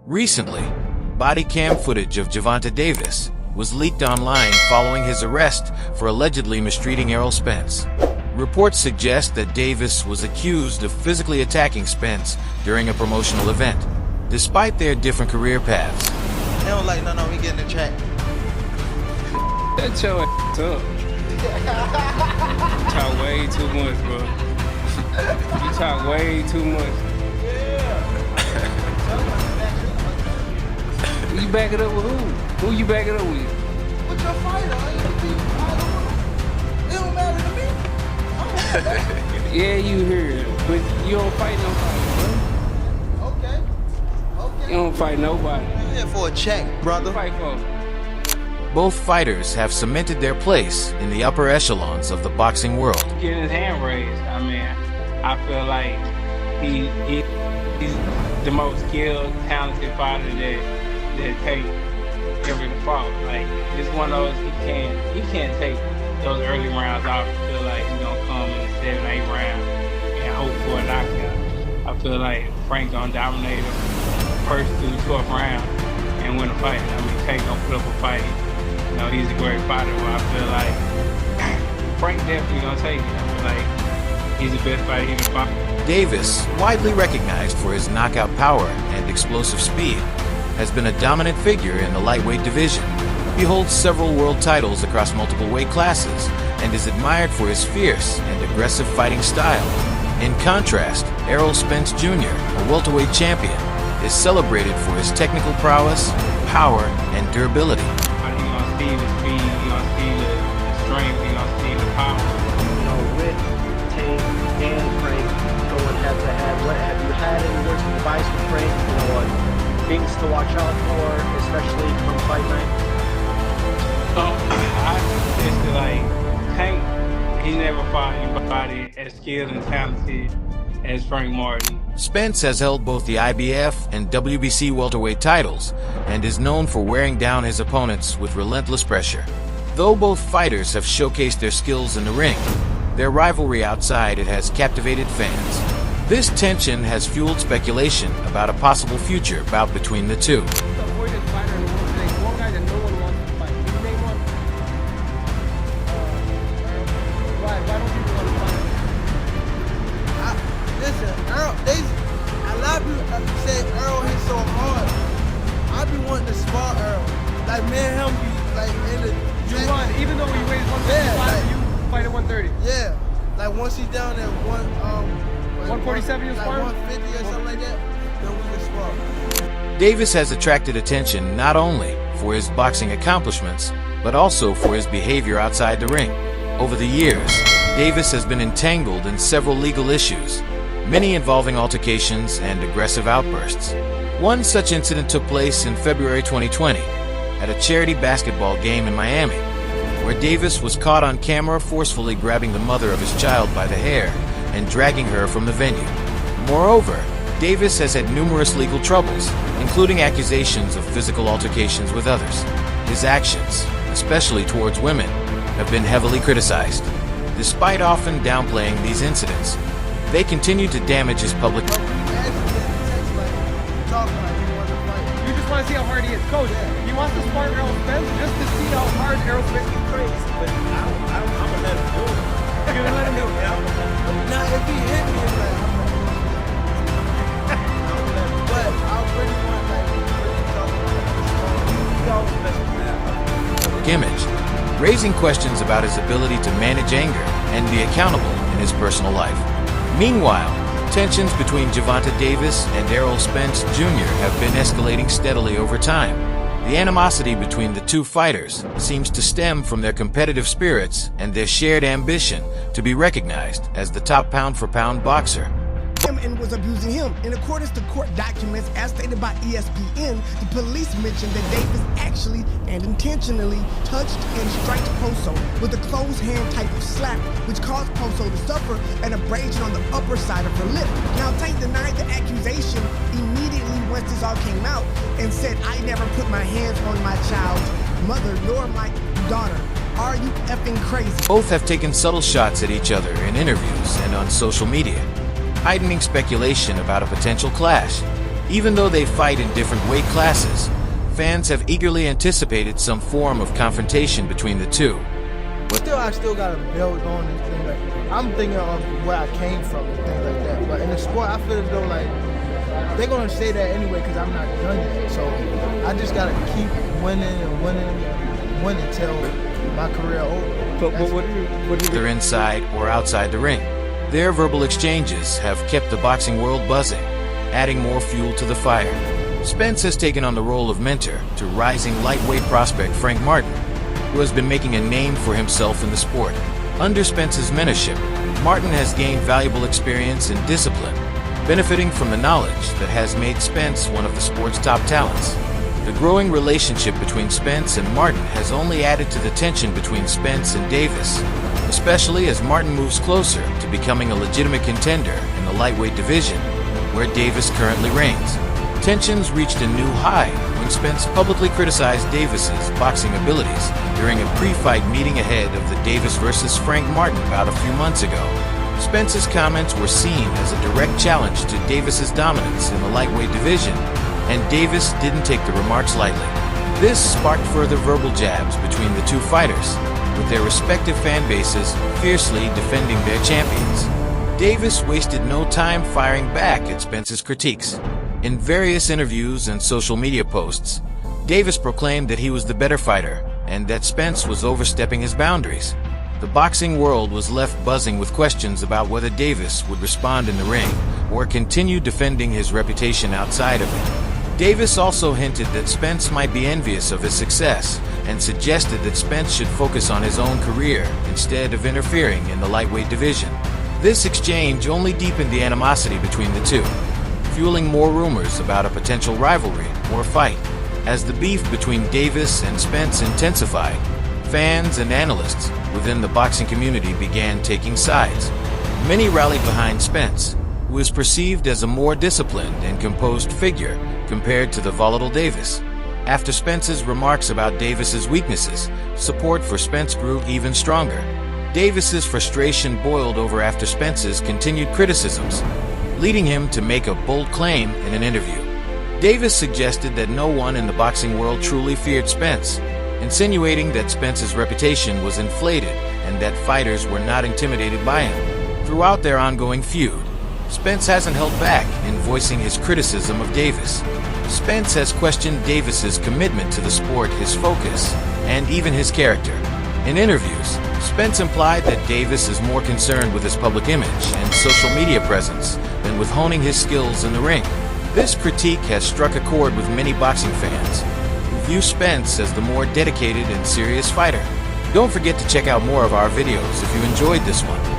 Recently, body cam footage of Gervonta Davis was leaked online following his arrest for allegedly mistreating Errol Spence. Reports suggest that Davis was accused of physically attacking Spence during a promotional event, despite their different career paths. They don't like, no, we get in the track. Shut your ass up. You talk way too much, bro. You talk way too much. You back it up with who? Who you back it up with? With your fighter. It don't matter to me. Yeah, you hear it, but you don't fight nobody, bro. Okay. You don't fight nobody. You here for a check, brother. Fight for. Both fighters have cemented their place in the upper echelons of the boxing world. Getting his hand raised, I mean, I feel like he's the most skilled, talented fighter that take every fault. Like, it's one of those he can't take those early rounds off. I feel like he's gonna come in the 7, 8 round and hope for a knockout. I feel like Frank gonna dominate him first through the 12th round and win a fight. I mean, Tank gonna put up a fight. You know, he's a great fighter. But I feel like Frank definitely gonna take it. I feel like he's the best fighter he can fight. Davis, widely recognized for his knockout power and explosive speed, has been a dominant figure in the lightweight division. He holds several world titles across multiple weight classes and is admired for his fierce and aggressive fighting style. In contrast, Errol Spence Jr., a welterweight champion, is celebrated for his technical prowess, power, and durability. You're gonna see the speed, you're gonna see the strength, you're gonna see the power. You know, with Tank and Frank going head to head, what have you had any words of advice for Frank? You know, things to watch out for, especially from fight night? I just like Tank, he never fought anybody as skilled and talented as Frank Martin. Spence has held both the IBF and WBC welterweight titles and is known for wearing down his opponents with relentless pressure. Though both fighters have showcased their skills in the ring, their rivalry outside it has captivated fans. This tension has fueled speculation about a possible future bout between the two. A lot of people say Errol hit so hard. I be wanting to spar Errol. Like, me and him be like in the. You won, even though he weighs 155, you fight at 130. Yeah, like once he's down at 147 you spar? 150 or something like that, then we can spar. Davis has attracted attention not only for his boxing accomplishments, but also for his behavior outside the ring. Over the years, Davis has been entangled in several legal issues, many involving altercations and aggressive outbursts. One such incident took place in February 2020 at a charity basketball game in Miami, where Davis was caught on camera forcefully grabbing the mother of his child by the hair and dragging her from the venue. Moreover, Davis has had numerous legal troubles, including accusations of physical altercations with others. His actions, especially towards women, have been heavily criticized. Despite often downplaying these incidents, they continue to damage his public. You just want to see how hard he is. Coach, he wants to spar Errol Spence just to see how hard Errol Spence can crazy. But I'm gonna let him do it. You're going to let him do it? Yeah, I'm gonna let him do it. Now, if he hit me, it's like, but I really want, like, really talk about this. Image, raising questions about his ability to manage anger and be accountable in his personal life. Meanwhile, tensions between Gervonta Davis and Errol Spence Jr. have been escalating steadily over time. The animosity between the two fighters seems to stem from their competitive spirits and their shared ambition to be recognized as the top pound-for-pound boxer. And was abusing him. In accordance to court documents, as stated by ESPN, the police mentioned that Davis actually and intentionally touched and struck Poso with a closed hand type of slap, which caused Poso to suffer an abrasion on the upper side of her lip. Now, Tank denied the accusation immediately once this all came out and said, "I never put my hands on my child's mother nor my daughter. Are you effing crazy?" Both have taken subtle shots at each other in interviews and on social media, heightening speculation about a potential clash. Even though they fight in different weight classes, fans have eagerly anticipated some form of confrontation between the two. But still, I still got a belt on and things like that. I'm thinking of where I came from and things like that. But in the sport, I feel as though like they're gonna say that anyway because I'm not done yet. So I just gotta keep winning and winning and winning till my career over. But what do you Whether inside or outside the ring, their verbal exchanges have kept the boxing world buzzing, adding more fuel to the fire. Spence has taken on the role of mentor to rising lightweight prospect Frank Martin, who has been making a name for himself in the sport. Under Spence's mentorship, Martin has gained valuable experience and discipline, benefiting from the knowledge that has made Spence one of the sport's top talents. The growing relationship between Spence and Martin has only added to the tension between Spence and Davis, especially as Martin moves closer to becoming a legitimate contender in the lightweight division, where Davis currently reigns. Tensions reached a new high when Spence publicly criticized Davis's boxing abilities during a pre-fight meeting ahead of the Davis versus Frank Martin bout a few months ago. Spence's comments were seen as a direct challenge to Davis's dominance in the lightweight division, and Davis didn't take the remarks lightly. This sparked further verbal jabs between the two fighters, with their respective fan bases fiercely defending their champions. Davis wasted no time firing back at Spence's critiques. In various interviews and social media posts, Davis proclaimed that he was the better fighter and that Spence was overstepping his boundaries. The boxing world was left buzzing with questions about whether Davis would respond in the ring or continue defending his reputation outside of it. Davis also hinted that Spence might be envious of his success and suggested that Spence should focus on his own career instead of interfering in the lightweight division. This exchange only deepened the animosity between the two, fueling more rumors about a potential rivalry or fight. As the beef between Davis and Spence intensified, fans and analysts within the boxing community began taking sides. Many rallied behind Spence, who is perceived as a more disciplined and composed figure compared to the volatile Davis. After Spence's remarks about Davis's weaknesses, support for Spence grew even stronger. Davis's frustration boiled over after Spence's continued criticisms, leading him to make a bold claim in an interview. Davis suggested that no one in the boxing world truly feared Spence, insinuating that Spence's reputation was inflated and that fighters were not intimidated by him. Throughout their ongoing feud, Spence hasn't held back in voicing his criticism of Davis. Spence has questioned Davis's commitment to the sport, his focus, and even his character. In interviews, Spence implied that Davis is more concerned with his public image and social media presence than with honing his skills in the ring. This critique has struck a chord with many boxing fans, who view Spence as the more dedicated and serious fighter. Don't forget to check out more of our videos if you enjoyed this one.